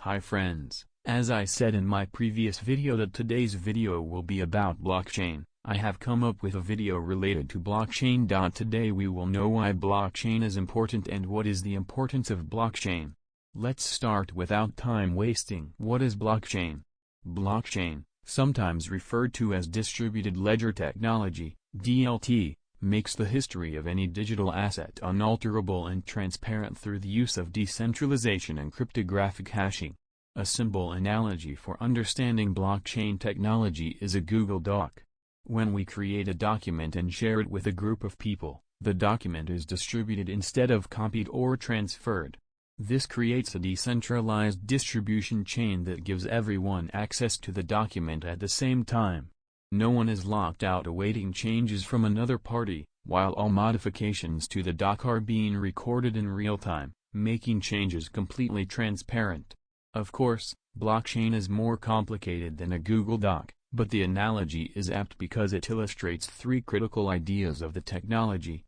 Hi friends, as I said in my previous video that today's video will be about blockchain, I have come up with a video related to blockchain. Today we will know why blockchain is important and what is the importance of blockchain. Let's start without time wasting. What is blockchain? Blockchain, sometimes referred to as distributed ledger technology, DLT, makes the history of any digital asset unalterable and transparent through the use of decentralization and cryptographic hashing. A simple analogy for understanding blockchain technology is a Google Doc. When we create a document and share it with a group of people, the document is distributed instead of copied or transferred. This creates a decentralized distribution chain that gives everyone access to the document at the same time. No one is locked out awaiting changes from another party, while all modifications to the doc are being recorded in real time, making changes completely transparent. Of course, blockchain is more complicated than a Google Doc, but the analogy is apt because it illustrates three critical ideas of the technology.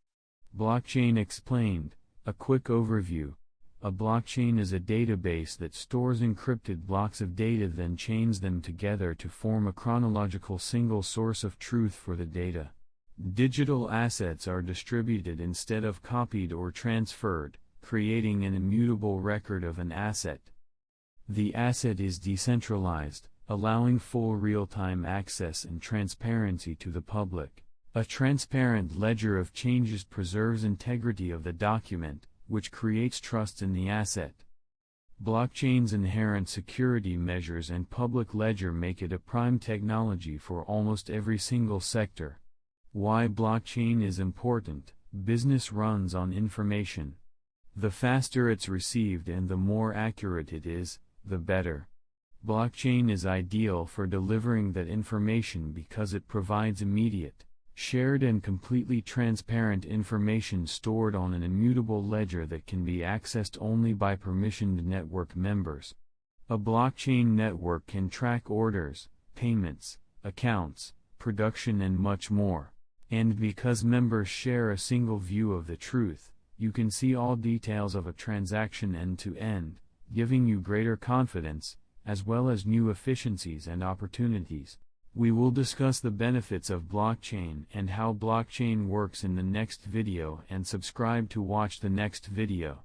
Blockchain explained, a quick overview. A blockchain is a database that stores encrypted blocks of data then chains them together to form a chronological single source of truth for the data. Digital assets are distributed instead of copied or transferred, creating an immutable record of an asset. The asset is decentralized, allowing full real-time access and transparency to the public. A transparent ledger of changes preserves integrity of the document, which creates trust in the asset. Blockchain's inherent security measures and public ledger make it a prime technology for almost every single sector. Why blockchain is important? Business runs on information. The faster it's received and the more accurate it is, the better. Blockchain is ideal for delivering that information because it provides immediate, shared and completely transparent information stored on an immutable ledger that can be accessed only by permissioned network members. A blockchain network can track orders, payments, accounts, production and much more. And because members share a single view of the truth, you can see all details of a transaction end to end, giving you greater confidence, as well as new efficiencies and opportunities. We will discuss the benefits of blockchain and how blockchain works in the next video and subscribe to watch the next video.